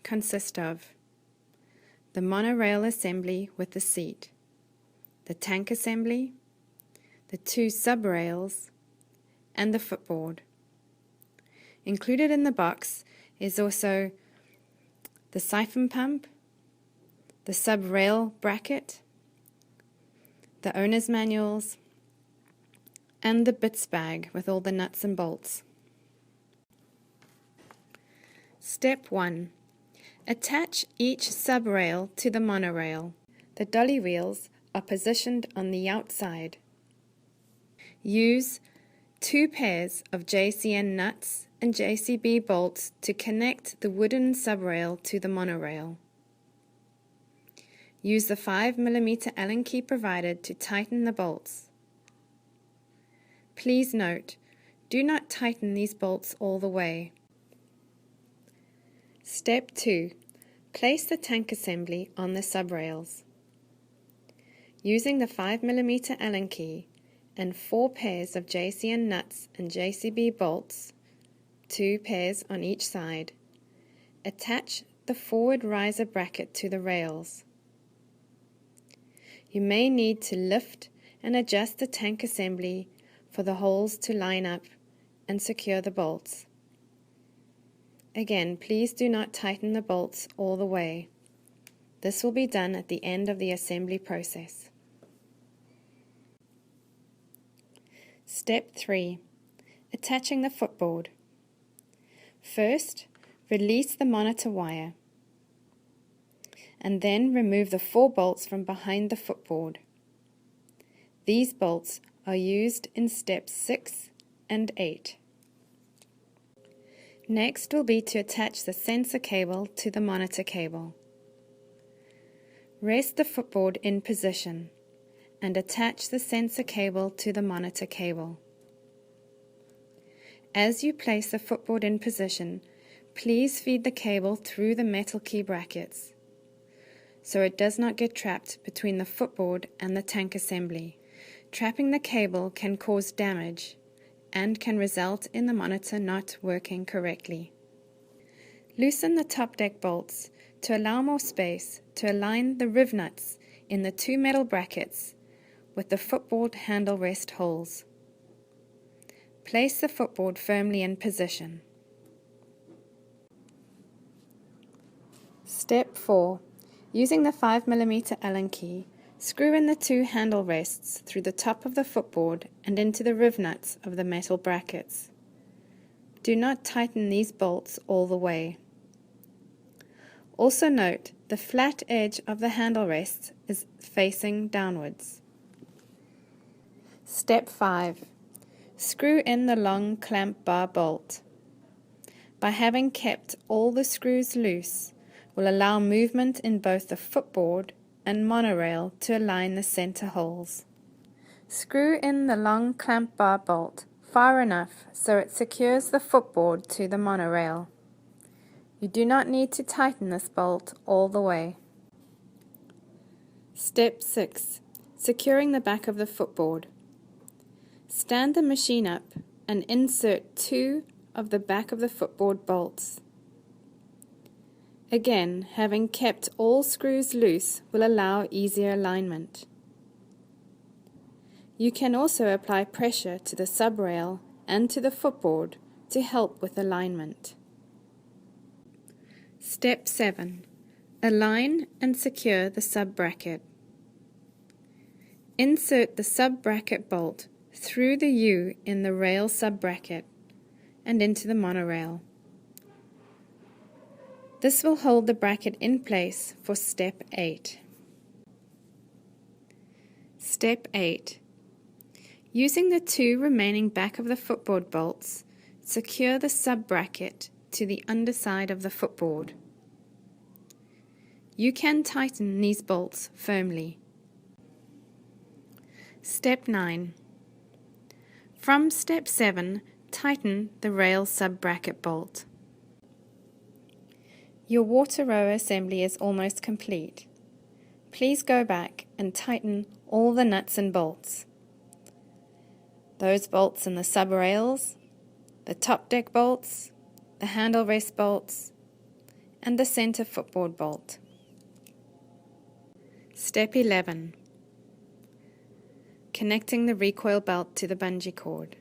consist of the monorail assembly with the seat, the tank assembly, the two sub-rails, and the footboard. Included in the box is also the siphon pump, the sub-rail bracket, the owner's manuals, and the bits bag with all the nuts and bolts. Step 1. Attach each sub-rail to the monorail. The dolly wheels are positioned on the outside. Use 2 pairs of JCN nuts and JCB bolts to connect the wooden sub-rail to the monorail. Use the 5mm Allen key provided to tighten the bolts. Please note, do not tighten these bolts all the way. Step 2. Place the tank assembly on the sub-rails. Using the 5mm Allen key and 4 pairs of JCN nuts and JCB bolts, 2 pairs on each side, attach the forward riser bracket to the rails. You may need to lift and adjust the tank assembly for the holes to line up and secure the bolts. Again, please do not tighten the bolts all the way. This will be done at the end of the assembly process. Step 3. Attaching the footboard. First, release the monitor wire, and then remove the 4 bolts from behind the footboard. These bolts are used in steps 6 and 8. Next will be to attach the sensor cable to the monitor cable. Rest the footboard in position and attach the sensor cable to the monitor cable. As you place the footboard in position, please feed the cable through the metal key brackets so it does not get trapped between the footboard and the tank assembly. Trapping the cable can cause damage and can result in the monitor not working correctly. Loosen the top deck bolts to allow more space to align the riv nuts in the 2 metal brackets with the footboard handle rest holes. Place the footboard firmly in position. Step 4. Using the 5mm Allen key, screw in the 2 handle rests through the top of the footboard and into the riv nuts of the metal brackets. Do not tighten these bolts all the way. Also note, the flat edge of the handle rest is facing downwards. Step 5. Screw in the long clamp bar bolt. By having kept all the screws loose, will allow movement in both the footboard and monorail to align the center holes. Screw in the long clamp bar bolt far enough so it secures the footboard to the monorail. You do not need to tighten this bolt all the way. Step 6. Securing the back of the footboard. Stand the machine up and insert 2 of the back of the footboard bolts. Again, having kept all screws loose will allow easier alignment. You can also apply pressure to the sub-rail and to the footboard to help with alignment. Step 7. Align and secure the sub-bracket. Insert the sub-bracket bolt through the U in the rail sub-bracket and into the monorail. This will hold the bracket in place for Step 8. Step 8. Using the 2 remaining back of the footboard bolts, secure the sub-bracket to the underside of the footboard. You can tighten these bolts firmly. Step 9. From Step 7, tighten the rail sub-bracket bolt. Your WaterRower assembly is almost complete. Please go back and tighten all the nuts and bolts. Those bolts in the sub-rails, the top deck bolts, the handle rest bolts, and the center footboard bolt. Step 11. Connecting the recoil belt to the bungee cord.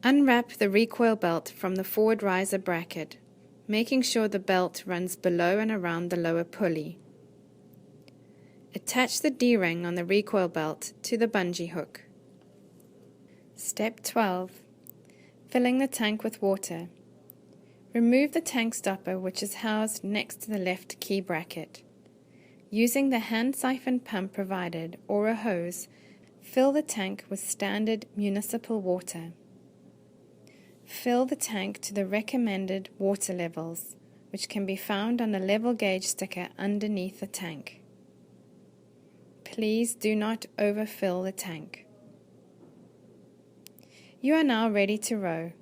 Unwrap the recoil belt from the forward riser bracket, making sure the belt runs below and around the lower pulley. Attach the D-ring on the recoil belt to the bungee hook. Step 12. Filling the tank with water. Remove the tank stopper, which is housed next to the left key bracket. Using the hand siphon pump provided or a hose, fill the tank with standard municipal water. Fill the tank to the recommended water levels, which can be found on the level gauge sticker underneath the tank. Please do not overfill the tank. You are now ready to row.